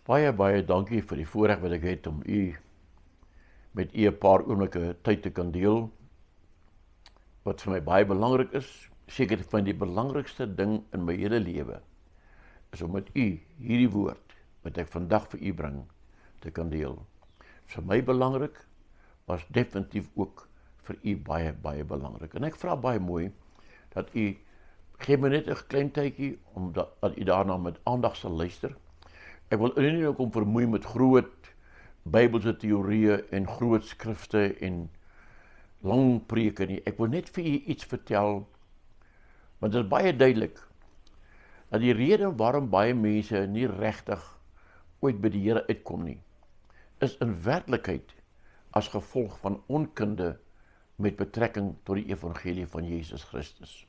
Baie dankie vir die voorreg wat ek het om met u 'n paar oomblikke tyd te kan deel. Wat vir my baie belangrik is, seker van die belangrikste ding in my hele lewe, is om met u hierdie woord, wat ek vandag vir u bring, te kan deel. Vir my belangrik, was definitief ook vir u baie belangrik. En ek vra baie mooi, dat u, gee my net 'n klein tydjie, omdat u daarna met aandag sal luister. Ek wil nie ook om vermoei met groot Bybelse teorieë en groot skrifte en lang preke nie. Ek wil net vir u iets vertel, want dit is baie duidelik, dat die rede waarom baie mense nie regtig ooit by die Here uitkom nie, is in werklikheid as gevolg van onkunde met betrekking tot die evangelie van Jesus Christus.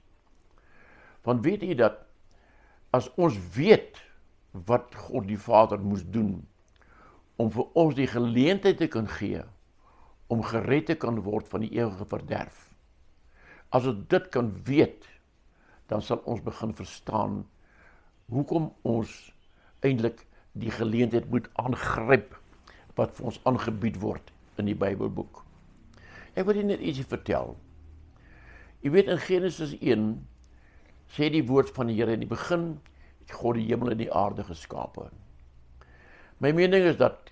Want weet u dat, as ons weet wat God die Vader moes doen, om vir ons die geleentheid te kan gee, om gered te kan word van die ewige verderf. As ons dit kan weet, dan sal ons begin verstaan, hoekom ons eintlik die geleentheid moet aangryp, wat vir ons aangebied word in die Bybelboek. Ek wil net ietsie vertel. U weet, in Genesis 1, sê die woord van die Here, in die begin, het God die hemel en die aarde geskape. My mening is dat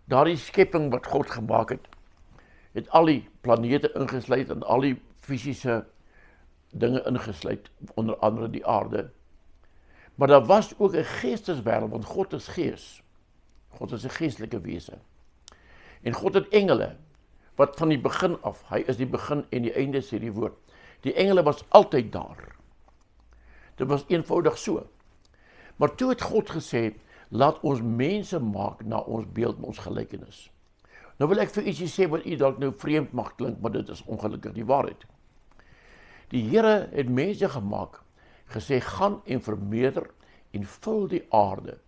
daardie skepping wat God gemaak het al die planete ingesluit en al die fisiese dinge ingesluit, onder andere die aarde. Maar daar was ook 'n geesteswêreld, want God is gees. God is 'n geestelike wese. En God het engele, wat van die begin af, hy is die begin en die einde, sê die woord. Die engele was altyd daar. Dit was eenvoudig so. Maar toe het God gesê, laat ons mense maak na ons beeld en ons gelykenis. Nou wil ek vir ietsie sê wat u dalk nou vreemd mag klink, maar dit is ongelukkig die waarheid. Die Here het mense gemaak, gesê, gaan en vermeerder en vul die aarde.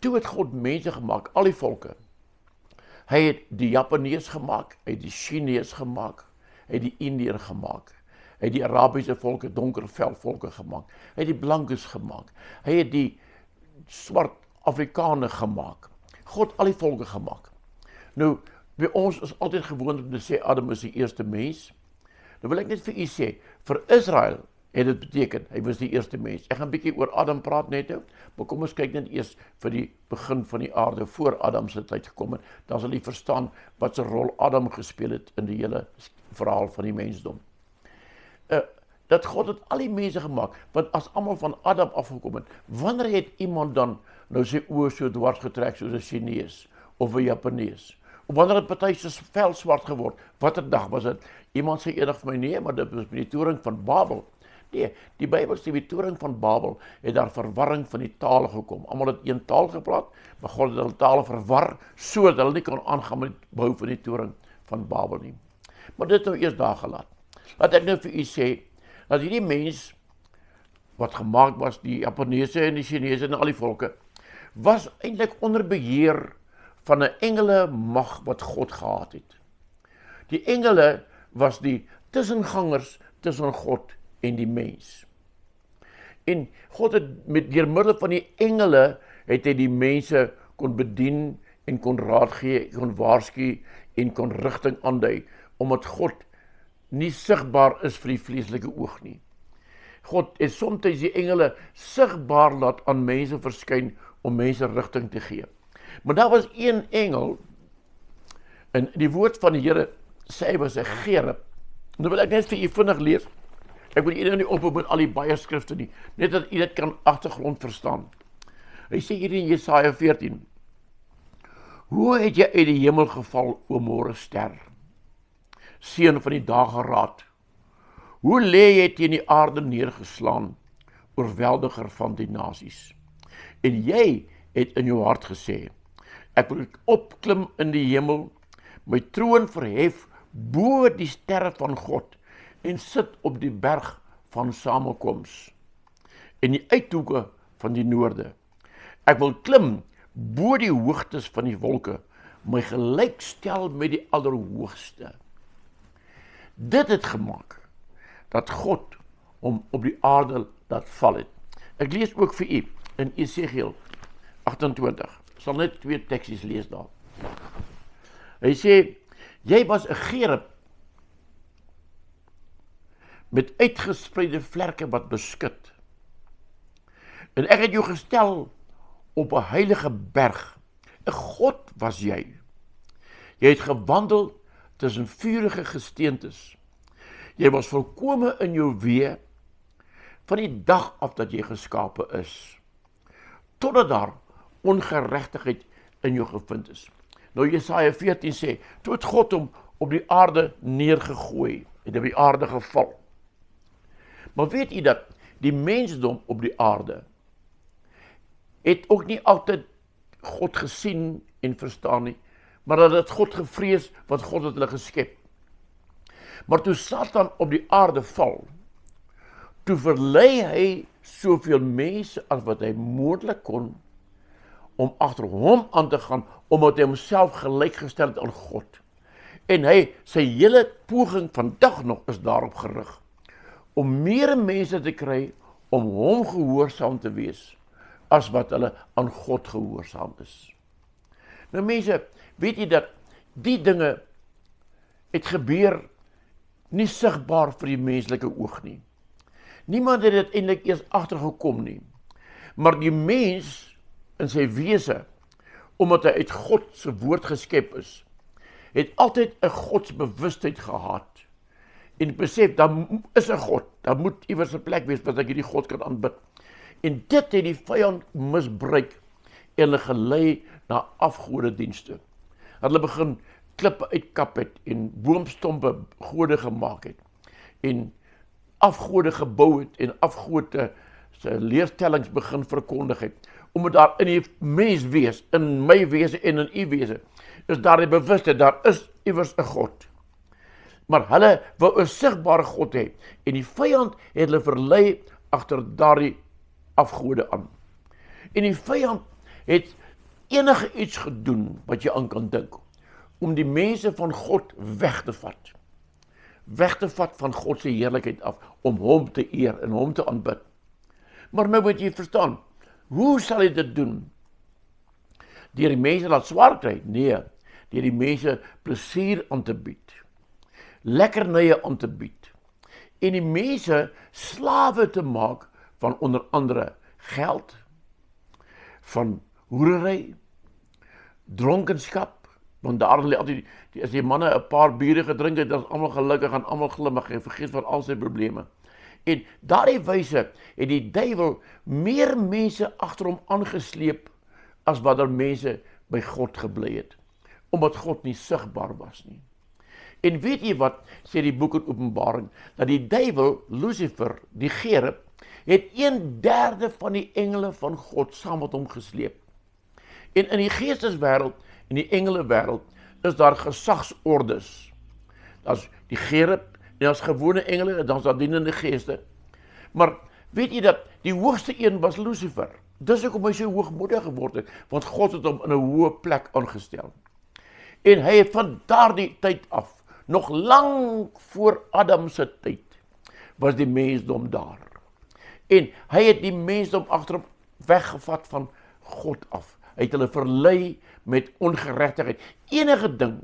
Toe het God mense gemaak, al die volke. Hy het die Japanees gemaak, hy het die Chinees gemaak, hy het die Indiër gemaak, hy het die Arabiese volke, donker velvolke gemaak, hy het die blankes gemaak, hy het die swart Afrikaner gemaak, God al die volke gemaak. Nou, by ons is altyd gewoond om te sê, Adam is die eerste mens. Nou wil ek net vir u sê, vir Israel het dit beteken, hy was die eerste mens. Ek gaan 'n bietjie oor Adam praat net nou, maar kom ons kyk net eers vir die begin van die aarde, voor Adam se tyd gekom het, dan sal jy verstaan wat se rol Adam gespeel het in die hele verhaal van die mensdom. Dat God het al die mense gemaak, want as almal van Adam afgekom het, wanneer het iemand dan nou sy oë so dwars getrek soos 'n Chinees of 'n Japanees? Of wanneer het party se vel swart geword? Watter dag was dit? Iemand sê eendag vir my, nee, maar dit was met die toring van Babel. Nee, die Bybel sê die toring van Babel het daar verwarring van die tale gekom. Almal het een taal gepraat, maar God het hulle tale verwar, sodat hulle nie kon aangaan met die bou van die toring van Babel nie. Maar dit nou eers daar gelaat. Laat ek nou vir u sê, dat hierdie mens, wat gemaak was, die Japanese en die Chinese en al die volke, was eintlik onder beheer van 'n engele mag wat God gehad het. Die engele was die tussengangers tussen God en die mens. En God het deur middel van die engele, het hy die mense kon bedien en kon raad gee, kon waarsku en kon rigting aandui, omdat God nie sigbaar is vir die vleeslike oog nie. God het soms die engele sigbaar laat aan mense verskyn, om mense rigting te gee. Maar daar was een engel, en die woord van die Here sê hy was 'n gerub. Nou wil ek net vir u vinnig lees. Ek wil u nie ophou met al die baie skrifte nie, net dat u dit kan agtergrond verstaan. Hy sê hier in Jesaja 14, hoe het jy uit die hemel geval, o môrester, seun van die dageraad? Hoe lê jy teen die aarde neergeslaan, oorweldiger van die nasies? En jy het in jou hart gesê, ek wil opklim in die hemel, my troon verhef bo die sterre van God, en sit op die berg van samekoms, in die uithoeke van die noorde. Ek wil klim bo die hoogtes van die wolke, my gelyk stel met die Allerhoogste. Dit het gemaak, dat God hom op die aarde laat val het. Ek lees ook vir u in Esegiel 28. Ek sal net 2 teksies lees daar. Hy sê, jy was 'n gerub met uitgespreide vlerke wat beskut. En ek het jou gestel op 'n heilige berg. 'n God was jy. Jy het gewandel tussen vurige gesteentes. Jy was volkome in jou weë van die dag af dat jy geskape is, totdat daar ongeregtigheid in jou gevind is. Nou Jesaja 14 sê, toe het God hom op die aarde neergegooi, het op die aarde geval. Maar weet jy dat die mensdom op die aarde het ook nie altyd God gesien en verstaan nie, maar dat het God gevrees, want God het hulle geskep. Maar toe Satan op die aarde val, toe verlei hy soveel mense as wat hy moontlik kon, om agter hom aan te gaan, omdat hy homself gelykgestel het aan God. En sy hele poging vandag nog is daarop gerig, om meer mense te kry, om hom gehoorsaam te wees, as wat hulle aan God gehoorsaam is. Nou mense, weet jy dat die dinge het gebeur nie sigbaar vir die menslike oog nie. Niemand het dit eintlik eers agtergekom nie. Maar die mens in sy wese, omdat hy uit God se woord geskep is, het altyd 'n godsbewustheid gehad. En besef, daar is 'n God, daar moet iewers 'n plek wees wat ek hierdie God kan aanbid. En dit het die vyand misbruik en hulle gelei na afgodedienste. Hulle begin klippe uitkap het en boomstompe gode gemaak het en afgode gebou het en afgode se leerstellings begin verkondig het, omdat daar in die mens wees, in my wese en in u wese, is daar die bewustheid, daar is iewers 'n God. Maar hulle wou 'n sigbare God hê, en die vyand het hulle verlei agter daardie afgode aan. En die vyand het enige iets gedoen wat jy aan kan dink, om die mense van God weg te vat van God se heerlikheid af, om hom te eer en hom te aanbid. Maar nou moet jy verstaan, hoe sal hy dit doen? Deur die mense laat swaar kry? Nee, deur die mense plesier aan te bied, lekkernye aan te bied, en die mense slawe te maak van onder andere geld, van hoerery, dronkenskap, want daar lê altyd, as die manne 'n paar biere gedrink het, dan is almal gelukkig en almal glimmig en vergeet van al sy probleme. En daardie wyse het die duiwel meer mense agter hom aangesleep as wat er mense by God gebly het, omdat God nie sigbaar was nie. En weet jy wat sê die boek in Openbaring, dat die duiwel, Lucifer, die gerub, het 1/3 van die engele van God saam met hom gesleep. En in die geesteswêreld, in die engelewêreld, is daar gesagsordes. Daar's die gerub, en daar's gewone engele, en dan's daar dienende geeste. Maar weet jy dat die hoogste een was Lucifer? Dis hoekom hy so hoogmoedig geword het, want God het hom in 'n hoë plek aangestel. En hy het van daardie tyd af, nog lang voor Adam se tyd, was die mensdom daar. En hy het die mensdom agter hom weggevat van God af. Hy het hulle verlei met ongeregtigheid. Enige ding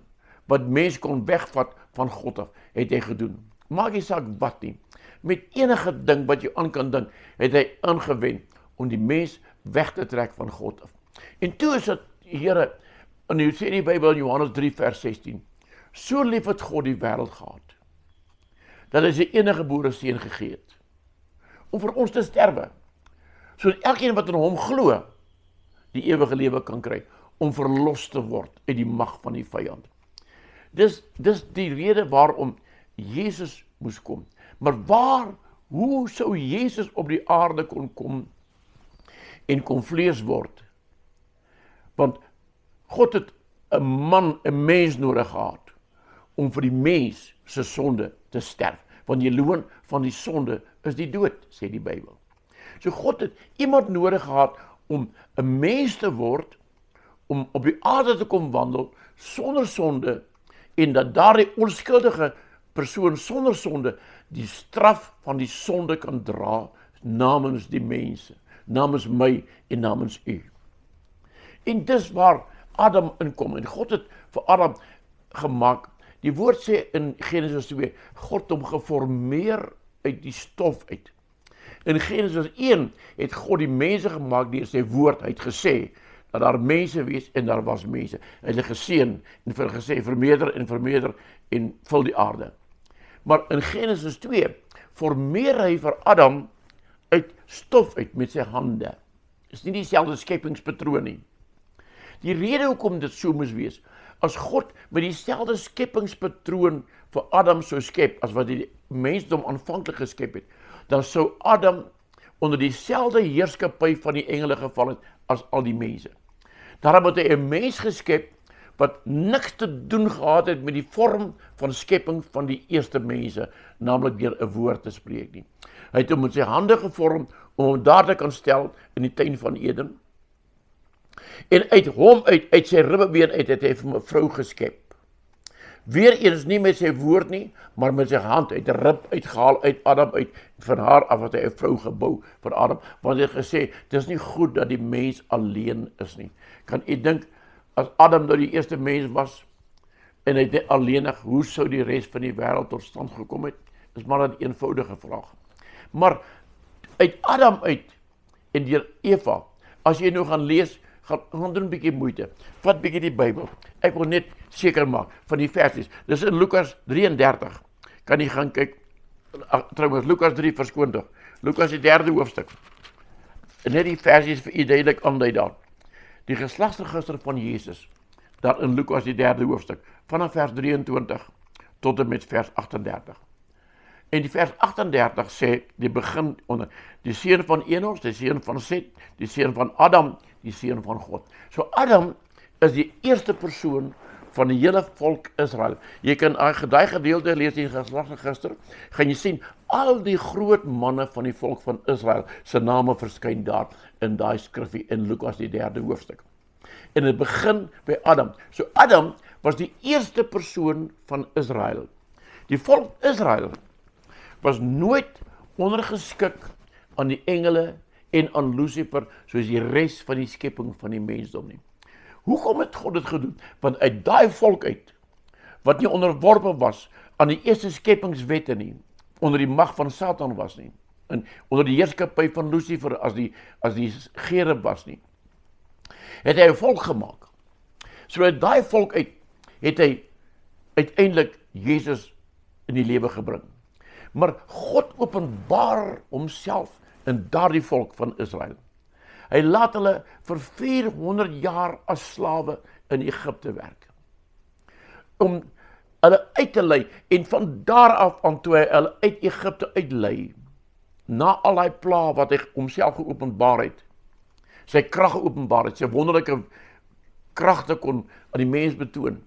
wat mens kon wegvat van God af, het hy gedoen. Maak nie saak wat nie. Met enige ding wat jy aan kan dink, het hy aangewend om die mens weg te trek van God af. En toe is dit, Here, en jy sê in die Bybel in Johannes 3 vers 16, so lief het God die wêreld gehad, dat hy sy enige gebore seun gegee het, om vir ons te sterwe, sodat elkeen wat in hom glo, die ewige lewe kan kry, om verlos te word uit die mag van die vyand. Dis die rede waarom Jesus moes kom. Maar hoe sou Jesus op die aarde kon kom en kon vlees word? Want God het 'n mens nodig gehad om vir die mens se sonde te sterf. Want die loon van die sonde is die dood, sê die Bybel. So God het iemand nodig gehad om 'n mens te word, om op die aarde te kom wandel sonder sonde, en dat daardie onskuldige persoon sonder sonde die straf van die sonde kan dra namens die mense, namens my en namens u. En dis waar Adam inkom. En God het vir Adam gemaak. Die woord sê in Genesis 2, God hom geformeer uit die stof uit. In Genesis 1 het God die mense gemaak deur sy woord. Hy het gesê dat daar mense wees en daar was mense. Hy het geseën en gesê vermeerder en vul die aarde. Maar in Genesis 2 formeer hy vir Adam uit stof uit met sy hande. Is nie dieselfde skepingspatroon nie. Die rede hoekom dit so moes wees, as God met dieselfde skepingspatroon vir Adam sou skep, as wat die mensdom aanvanklik geskep het, dan sou Adam onder dieselfde heerskappy van die engele geval het, as al die mense. Daarom het hy 'n mens geskep, wat niks te doen gehad het met die vorm van skepping van die eerste mense, naamlik deur 'n woord te spreek nie. Hy het hom met sy hande gevorm, om hom daar te kan stel, in die tuin van Eden. En uit sy ribbebeen uit, het hy vir 'n vrou geskep. Weereens nie met sy woord nie, maar met sy hand uit 'n rib uitgehaal uit Adam uit, van haar af het hy 'n vrou gebou vir Adam, want hy het gesê, dis nie goed dat die mens alleen is nie. Kan u dink, as Adam nou die eerste mens was, en hy het alleenig, hoe sou die res van die wêreld tot stand gekom het? Dis maar 'n eenvoudige vraag. Maar uit Adam uit, en deur Eva, as jy nou gaan lees, gaan doen 'n bietjie moeite, vat bietjie die Bybel, ek wil net seker maak van die versies, dis in Lukas 33, kan jy gaan kyk, trouwens Lukas 3 vers 20, Lukas die 3de hoofstuk, en net die versies vir u duidelik aandui daar, die geslagsregister van Jesus, daar in Lukas die 3de hoofstuk, vanaf vers 23 tot en met vers 38. En die vers 38 sê, die begin onder, die seun van Enos, die seun van Set, die seun van Adam, die seun van God. So Adam is die eerste persoon van die hele volk Israel. Jy kan daai gedeelte lees in die geslagsregister, gaan jy sien, al die groot manne van die volk van Israel, se name verskyn daar, in daai skrifgie, in Lukas die 3de hoofstuk. En het begin by Adam. So Adam was die eerste persoon van Israel. Die volk Israel was nooit ondergeskik aan die engele en aan Lucifer, soos die res van die skepping van die mensdom nie. Hoekom het God dit gedoen? Want uit daai volk uit, wat nie onderworpe was aan die eerste skeppingswette nie, onder die mag van Satan was nie, en onder die heerskappy van Lucifer as die gerub was nie, het hy 'n volk gemaak. So uit daai volk uit, het hy uiteindelik Jesus in die lewe gebring. Maar God openbaar homself in daardie volk van Israel. Hy laat hulle vir 400 jaar as slawe in Egipte werk. Om hulle uit te lei, en van daar af aan toe hy hulle uit Egipte uitlei, na al die pla wat hy homself geopenbaar het, sy krag geopenbaar het, sy wonderlike kragte kon aan die mens betoon,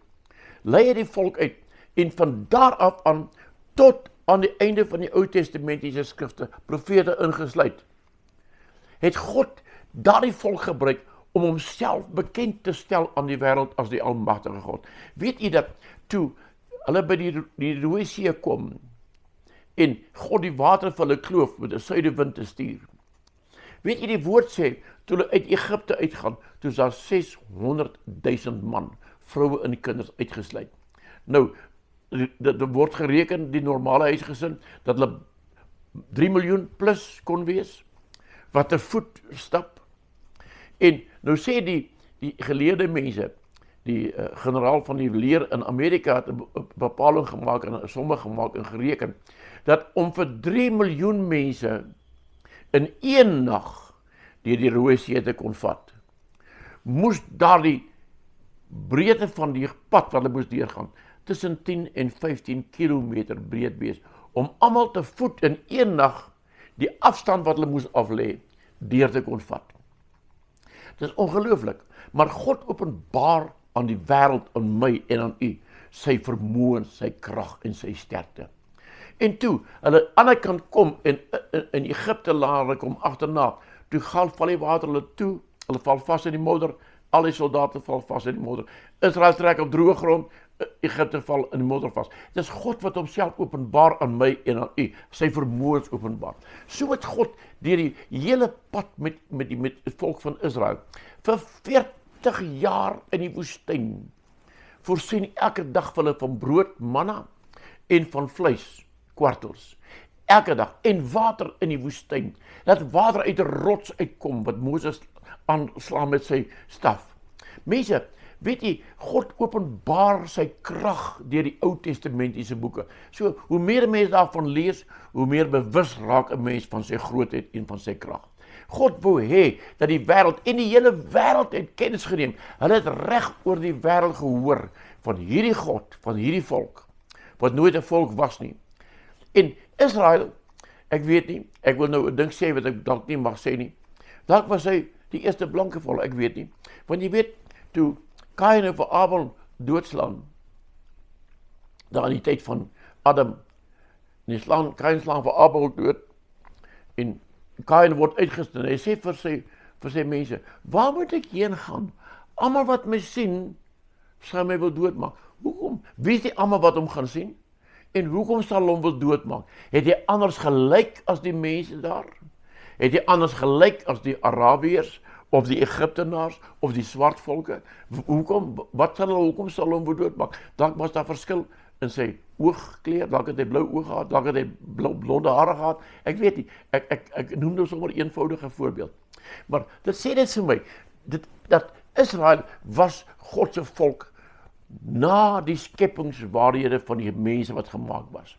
lei hy die volk uit, en van daar af aan tot aan die einde van die Ou Testamentiese skrifte, profete ingesluit, het God daardie volk gebruik om homself bekend te stel aan die wêreld as die almagtige God. Weet jy dat toe hulle by die Rooi See kom en God die water vir hulle kloof met 'n suidewind te stuur. Weet jy die woord sê, toe hulle uit Egipte uitgaan, toe is daar 600.000 man, vroue en kinders uitgesluit. Nou, dit word gereken, die normale huisgesin, dat hulle 3 miljoen plus kon wees, wat te voet stap. En nou sê die geleerde mense, die generaal van die leer in Amerika het 'n bepaling gemaak en 'n somme gemaak en gereken, dat om vir 3 miljoen mense in een nag deur die Rooi See te kon vat, moes daardie breedte van die pad wat hulle moes deurgaan, tussen 10 en 15 kilometer breed wees, om almal te voet in een nag die afstand wat hulle moes aflê, deur te kon vat. Dit is ongelooflik, maar God openbaar aan die wêreld, aan my en aan u, sy vermoëns, sy krag en sy sterkte. En toe, hulle aan die ander kant kom, en in Egipte hulle kom agterna, toe val die water hulle toe, hulle val vas in die modder, al die soldate val vas in die modder, Israel trek op droë grond, Egipte val in die modder vas. Dit is God wat homself openbaar aan my en aan u, sy vermoëns openbaar. So het God deur die hele pad met die volk van Israel vir 40 jaar in die woestyn, voorsien elke dag vir hulle van brood, manna, en van vleis, kwartels. Elke dag, en water in die woestyn, dat water uit 'n rots uitkom, wat Moses aanslaan met sy staf. Mense, weet jy, God openbaar sy krag deur die Ou Testamentiese boeke. So, hoe meer mense daarvan lees, hoe meer bewus raak 'n mens van sy grootheid en van sy krag. God wou hê dat die wêreld en die hele wêreld het kennis geneem. Hulle het reg oor die wêreld gehoor van hierdie God, van hierdie volk, wat nooit 'n volk was nie. En Israel, ek weet nie, ek wil nou 'n ding sê wat ek dalk nie mag sê nie. Dalk was hy die eerste blanke volk, ek weet nie. Want jy weet, toe Kain vir Abel doodslaan, daar in die tyd van Adam, en Kain slaan vir Abel dood, en Kain word uitgestaan, hy sê vir sy mense, waar moet ek heen gaan? Almal wat my sien, sal my wil doodmaak. Hoekom? Wie is die almal wat hom gaan sien? En hoekom sal hom wil doodmaak? Het hy anders gelyk as die mense daar? Het hy anders gelyk as die Arabiërs, of die Egiptenaars, of die swart volke? Hoekom sal hom wil doodmaak? Dalk was daar verskil in sy oogkleur, dalk het hy blou oë gehad, dalk het hy blonde hare gehad, ek weet nie, ek noem nou sommer 'n eenvoudige voorbeeld. Maar dit sê dit vir my, dat Israel was God se volk, na die skepingswaarhede van die mense wat gemaak was.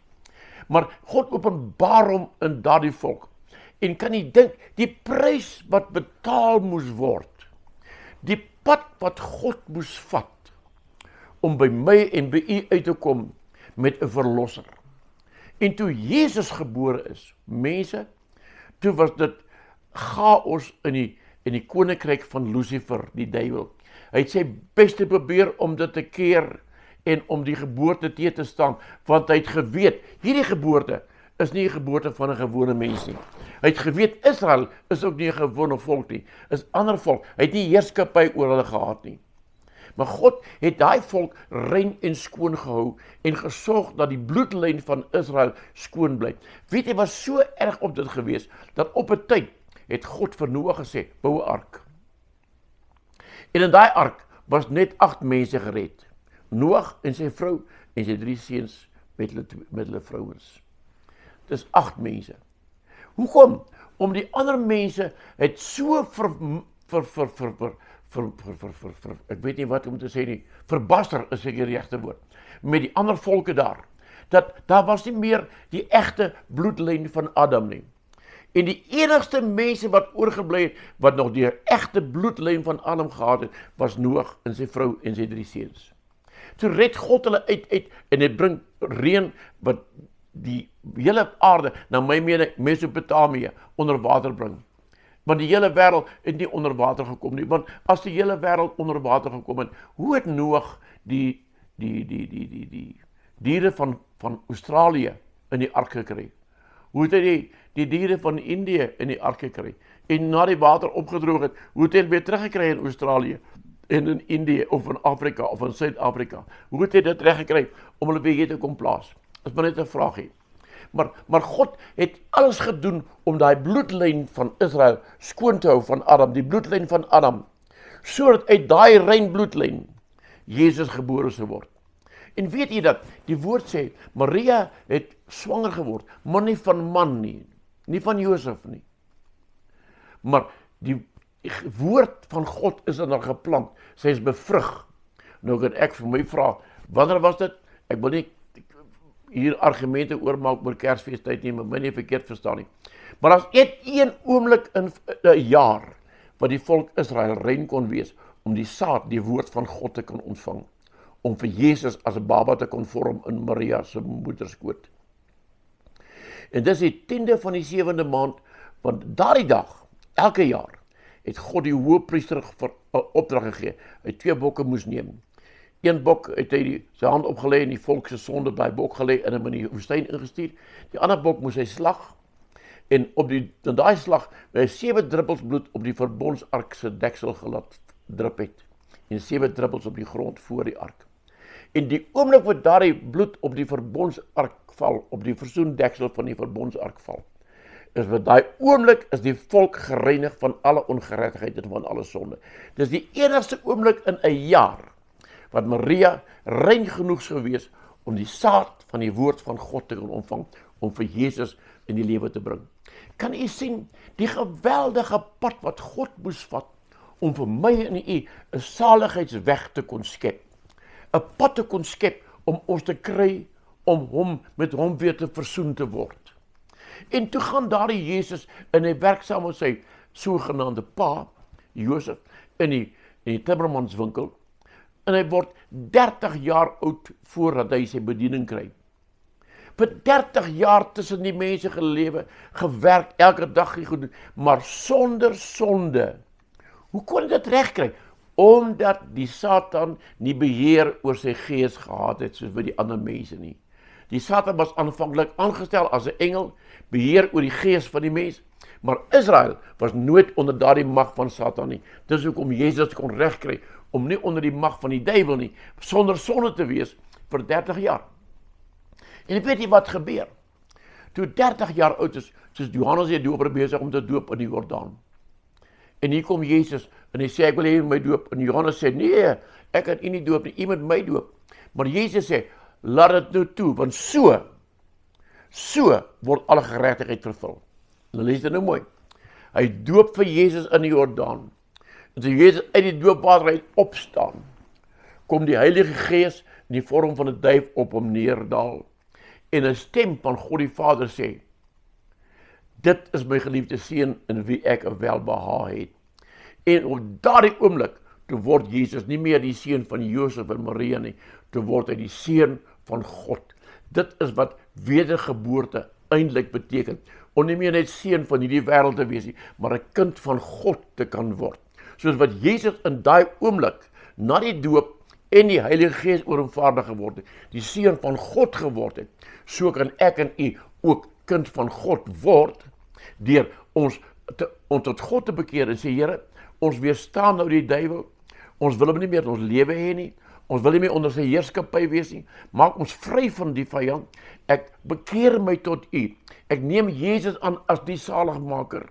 Maar God openbaar hom in daardie volk. En kan jy dink, die prys wat betaal moes word, die pad wat God moes vat, om by my en by u uit te kom met 'n verlosser. En toe Jesus gebore is, mense, toe was dit chaos in die koninkryk van Lucifer, die duiwel. Hy het sy beste probeer om dit te keer en om die geboorte teë te staan, want hy het geweet, hierdie geboorte is nie 'n geboorte van 'n gewone mens nie. Hy het geweet, Israel is ook nie 'n gewone volk nie, is ander volk. Hy het nie heerskappy oor hulle gehad nie. Maar God het daai volk rein en skoon gehou en gesorg dat die bloedlyn van Israel skoon bly. Weet jy, was so erg op dit gewees, dat op 'n tyd het God vir Noag gesê, bou 'n ark. En in daai ark was net 8 mense gered. Noag en sy vrou en sy 3 seuns met hulle vrouens. Dis 8 mense. Hoekom? Om die ander mense het so ek weet nie wat om te sê nie, verbaster is seker die regte woord, met die ander volke daar, dat daar was nie meer die egte bloedlyn van Adam nie. En die enigste mense wat oorgebly het, wat nog die egte bloedlyn van Adam gehad het, was Noag en sy vrou en sy 3 seuns. Toe red God hulle uit en hy bring reën wat die hele aarde, na my mening Mesopotamië, onder water bring. Want die hele wêreld het nie onder water gekom nie, want as die hele wêreld onder water gekom het, hoe het Noag die diere van Australië in die ark gekry? Hoe het hy die diere van Indië in die ark gekry? En na die water opgedroog het, hoe het hy weer teruggekry in Australië, en in Indië, of in Afrika, of in Suid-Afrika? Hoe het hy dit reggekry om hulle weer hier te kom plaas? Is maar net 'n vraagie. Maar God het alles gedoen om daai bloedlyn van Israel skoon te hou van Adam, die bloedlyn van Adam, sodat uit daai rein bloedlyn Jesus gebore sou word. En weet jy dat, die woord sê, Maria het swanger geword, maar nie van man nie, nie van Josef nie. Maar die woord van God is in haar geplant, sy is bevrug. Nou kan ek vir my vra, wanneer was dit? Ek wil nie hier argumente oormaak oor Kersfeestyd nie, maar my nie verkeerd verstaan nie. Maar as een oomblik in 'n jaar, wat die volk Israel rein kon wees, om die saad, die woord van God te kan ontvang, om vir Jesus as 'n baba te kon vorm in Maria se moederskoot. En dis die 10de van die 7de maand, want daardie dag, elke jaar, het God die hoëpriester opdrag gegee, hy 2 bokke moes neem. Een bok het hy sy hand opgelê en die volk se sonde by bok gelê en hom in die woestyn ingestuur. Die ander bok moes hy slag en op daai slag by 7 druppels bloed op die verbondsark se deksel gelaat drup het en 7 druppels op die grond voor die ark. En die oomblik wat daardie bloed op die verbondsark val, op die versoendeksel van die verbondsark val, is wat daai oomblik is die volk gereinig van alle ongeregtigheid en van alle sonde. Dis die enigste oomblik in 'n jaar wat Maria rein genoeg sou wees om die saad van die woord van God te kan ontvang, om vir Jesus in die lewe te bring. Kan u sien, die geweldige pad wat God moes vat, om vir my en u 'n saligheidsweg te kon skep. 'n Pad te kon skep, om ons te kry, om met hom weer te versoen te word. En toe gaan daardie Jesus, en hy werk saam met sy sogenaamde pa, Josef, in die timmermanswinkel, en hy word 30 jaar oud, voordat hy sy bediening kry. Vir 30 jaar tussen die mense gelewe, gewerk, elke dag gedoen, maar sonder sonde. Hoe kon hy dit regkry? Omdat die Satan nie beheer oor sy gees gehad het, soos by die ander mense nie. Die Satan was aanvanklik aangestel as 'n engel, beheer oor die gees van die mens, maar Israel was nooit onder daardie mag van Satan nie. Dis hoekom Jesus kon regkry, om nie onder die mag van die duiwel nie, sonder sonde te wees, vir 30 jaar. En weet jy wat gebeur? Toe 30 jaar oud is, soos Johannes die doper besig om te doop in die Jordaan. En hier kom Jesus, en hy sê, ek wil hê my doop, en Johannes sê, nee, ek kan u nie doop nie, u moet my doop. Maar Jesus sê, laat dit nou toe, want so word alle geregtigheid vervul. En lees dit nou mooi. Hy doop vir Jesus in die Jordaan. En toe Jesus uit die doopwater uit opstaan, kom die Heilige Gees in die vorm van 'n duif op hom neerdal. En 'n stem van God die Vader sê, dit is my geliefde seun in wie ek 'n welbehae het. En op daardie oomblik, toe word Jesus nie meer die seun van Josef en Maria nie, toe word hy die seun van God. Dit is wat wedergeboorte eintlik beteken, om nie meer net seun van hierdie wêreld te wees nie, maar 'n kind van God te kan word. Soos wat Jesus in daai oomblik, na die doop en die Heilige Gees oor hom vaardig geword het, die seun van God geword het, so kan ek en u ook kind van God word, deur ons tot God te bekeer en sê, Here, ons weerstaan nou die duiwel, ons wil hom nie meer in ons lewe hê nie, ons wil nie meer onder sy heerskappy wees nie, maak ons vry van die vyand, ek bekeer my tot u, ek neem Jesus aan as die saligmaker,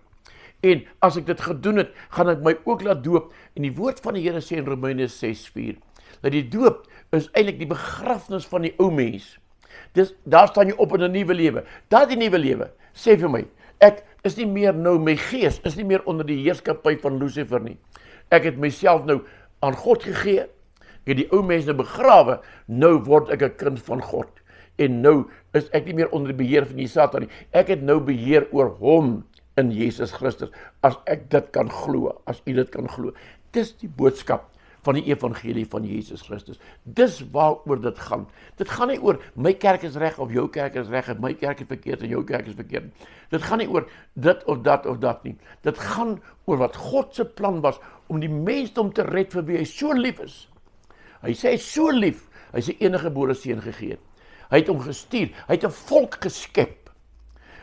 en as ek dit gedoen het, gaan ek my ook laat doop, en die woord van die Here sê in Romeine 6:4, dat die doop is eintlik die begrafnis van die ou mens. Dus daar staan jy op in 'n nuwe lewe. Daardie nuwe lewe, sê vir my, ek is nie meer nou, my gees is nie meer onder die heerskappy van Lucifer nie. Ek het myself nou aan God gegee, ek het die ou mens nou begrawe, nou word ek 'n kind van God. En nou is ek nie meer onder die beheer van die Satan nie. Ek het nou beheer oor hom in Jesus Christus, as ek dit kan glo, as u dit kan glo. Dis die boodskap van die evangelie van Jesus Christus. Dis waaroor dit gaan. Dit gaan nie oor my kerk is reg of jou kerk is reg, en my kerk is verkeerd en jou kerk is verkeerd. Dit gaan nie oor dit of dat nie. Dit gaan oor wat God se plan was om die mensdom te red vir wie hy so lief is. Hy sê hy is so lief, hy sy enige gebore seun gegee het. Hy het hom gestuur, hy het 'n volk geskep.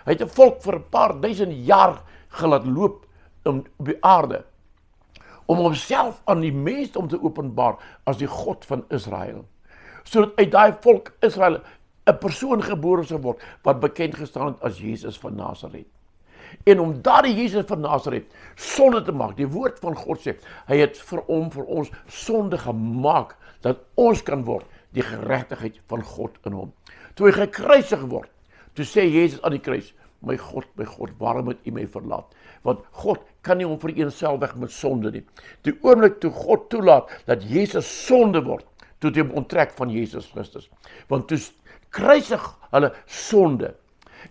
Hy het 'n volk vir 'n paar duisend jaar gelaat loop op die aarde, om homself aan die mensdom te openbaar as die God van Israel. Sodat uit daai volk Israel 'n persoon gebore sou word, wat bekend gestaan het as Jesus van Nasaret. En om daardie Jesus van Nasaret sonde te maak, die woord van God sê, hy het vir ons sonde gemaak, dat ons kan word, die geregtigheid van God in hom. Toe hy gekruisig word, toe sê Jesus aan die kruis, my God, waarom het u my verlaat? Want God kan nie hom vereenselwig met sonde nie. Die oomblik toe God toelaat dat Jesus sonde word, toe het hy hom onttrek van Jesus Christus. Want toe kruisig hulle sonde.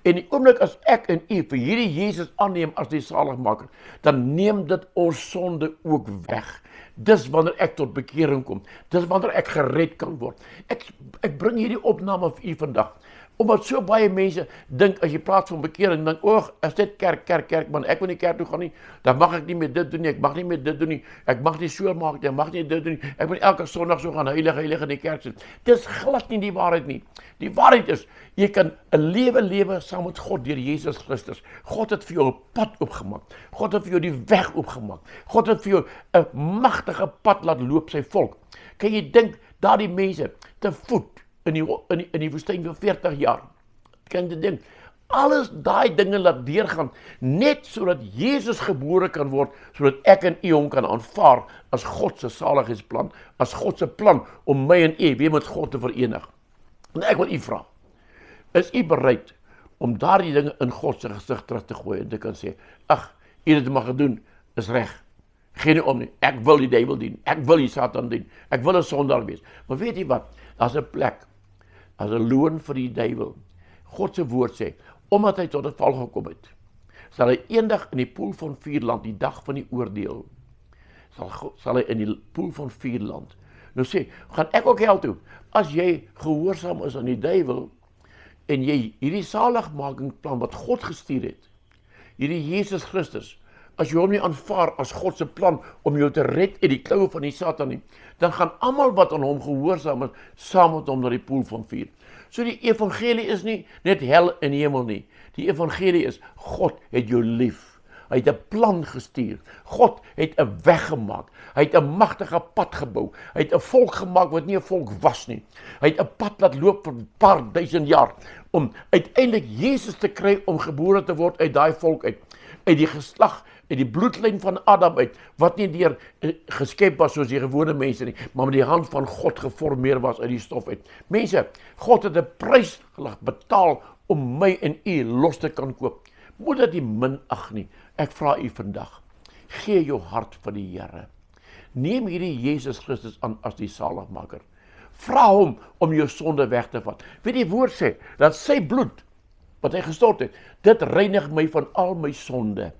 En die oomblik as ek en u vir hierdie Jesus aanneem as die saligmaker, dan neem dit ons sonde ook weg. Dis wanneer ek tot bekering kom. Dis wanneer ek gered kan word. Ek bring hierdie opname vir u vandag, omdat so baie mense dink, as jy praat van bekering, dan is dit kerk, man, ek wil nie kerk toe gaan nie, dan mag ek nie meer dit doen nie, ek mag nie meer dit doen nie, ek mag nie so maak nie, ek mag nie dit doen nie, ek moet elke Sondag so gaan heilig in die kerk sit. Dis glad nie die waarheid nie. Die waarheid is, jy kan 'n lewe saam met God deur Jesus Christus. God het vir jou 'n pad oopgemaak. God het vir jou die weg oopgemaak. God het vir jou 'n magtige pad laat loop, sy volk. Kan jy dink, daardie mense te voet in die woestyn vir 40 jaar. Kan jy dink, alles daai dinge laat deurgaan, net sodat Jesus gebore kan word, sodat ek en u hom kan aanvaar as God se saligheidsplan, as God se plan om my en u weer met God te verenig. En ek wil u vra, is u bereid om daardie dinge in God se gesig terug te gooi en te kan sê, ag, u het dit maar gedoen, is reg. Geen om nie, ek wil die duiwel dien, ek wil die Satan dien, ek wil 'n sondaar wees. Maar weet jy wat, daar's 'n plek, as 'n loon vir die duiwel. God se woord sê, omdat hy tot 'n val gekom het, sal hy eendag in die poel van vuur land, die dag van die oordeel, sal hy in die poel van vuur land. Nou sê, gaan ek ook hel toe, as jy gehoorsaam is aan die duiwel, en jy hierdie saligmakingsplan wat God gestuur het, hierdie Jesus Christus, as jy hom nie aanvaar as God se plan om jou te red uit die kloue van die Satan nie, dan gaan almal wat aan hom gehoorsaam is, saam met hom na die poel van vuur. So die evangelie is nie net hel en hemel nie. Die evangelie is, God het jou lief. Hy het 'n plan gestuur. God het 'n weg gemaak. Hy het 'n magtige pad gebou. Hy het 'n volk gemaak wat nie 'n volk was nie. Hy het 'n pad laat loop vir 'n paar duisend jaar om uiteindelik Jesus te kry om gebore te word uit daai volk uit die geslag, uit die bloedlyn van Adam uit, wat nie deur geskep was soos die gewone mense nie, maar met die hand van God geformeer was uit die stof uit. Mense, God het 'n prys betaal om my en u los te kan koop. Moet dit nie minag nie. Ek vra u vandag, gee jou hart vir die Here. Neem hierdie Jesus Christus aan as die saligmaker. Vra hom om jou sonde weg te vat. Weet die woord sê, dat sy bloed, wat hy gestort het, dit reinig my van al my sonde.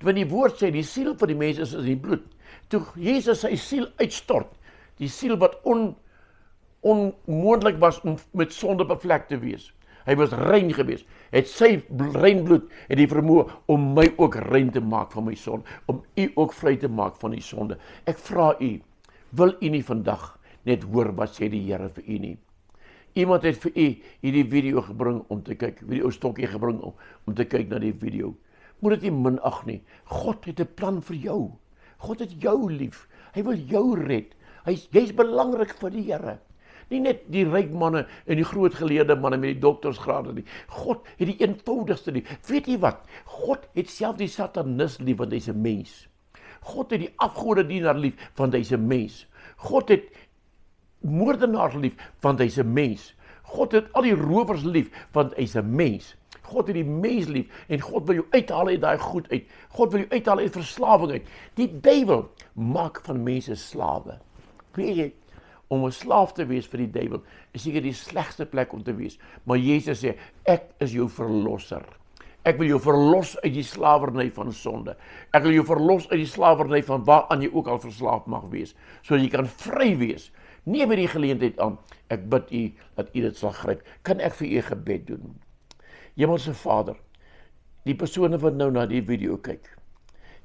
Want die woord sê, die siel van die mens is in die bloed. Toe Jesus sy siel uitstort, die siel wat onmoontlik was om met sonde bevlek te wees. Hy was rein geweest. Het sy rein bloed het die vermoë om my ook rein te maak van my sonde, om u ook vry te maak van die sonde. Ek vra u, wil u nie vandag net hoor wat sê die Here vir u nie? Iemand het vir u hierdie video gebring om te kyk, video stokkie gebring om te kyk na die video. Moet dit nie minag nie. God het 'n plan vir jou. God het jou lief. Hy wil jou red. Jy's belangrik vir die Here. Nie net die ryk manne en die groot geleerde manne met die doktorsgrade nie. God het die eenvoudigste lief. Weet jy wat? God het self die satanis lief, want hy's 'n mens. God het die afgodedienaar lief, want hy's 'n mens. God het moordenaars lief, want hy's 'n mens. God het al die rowers lief, want hy's 'n mens. God het die mens lief, en God wil jou uithaal uit daai goed uit. God wil jou uithaal uit verslawing uit. Die duiwel maak van mense slawe. Weet jy, om 'n slaaf te wees vir die duiwel, is seker die slegste plek om te wees. Maar Jesus sê, ek is jou verlosser. Ek wil jou verlos uit die slawerny van sonde. Ek wil jou verlos uit die slawerny van waaraan jy ook al verslaaf mag wees, sodat jy kan vry wees. Neem hierdie geleentheid aan. Ek bid u dat u dit sal gryp. Kan ek vir u 'n gebed doen? Hemelse Vader, die persone wat nou na die video kyk,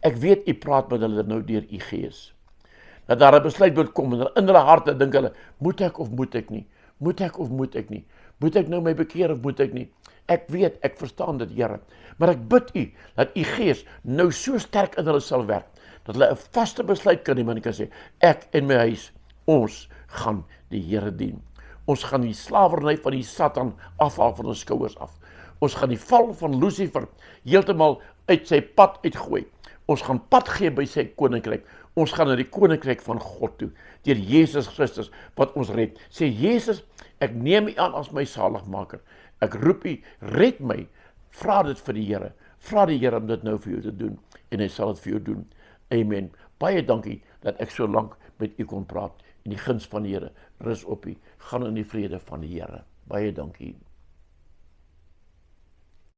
ek weet u praat met hulle nou deur u Gees. Dat daar 'n besluit moet kom en in hulle harte dink hulle, moet ek of moet ek nie? Moet ek of moet ek nie? Moet ek nou my bekeer of moet ek nie? Ek weet, ek verstaan dit, Here, maar ek bid u dat u Gees nou so sterk in hulle sal werk, dat hulle 'n vaste besluit kan neem en kan sê, ek en my huis, ons gaan die Here dien. Ons gaan die slawerny van die Satan afhaal van ons skouers af. Ons gaan die val van Lucifer heeltemal uit sy pad uitgooi. Ons gaan pad gee by sy koninkryk. Ons gaan na die koninkryk van God toe, deur Jesus Christus wat ons red. Sê Jesus, ek neem u aan as my saligmaker. Ek roep u, red my. Vra dit vir die Here. Vra die Here om dit nou vir jou te doen en hy sal dit vir jou doen. Amen. Baie dankie dat ek so lank met u kon praat. En die guns van die Here rus op u. Gaan in die vrede van die Here. Baie dankie.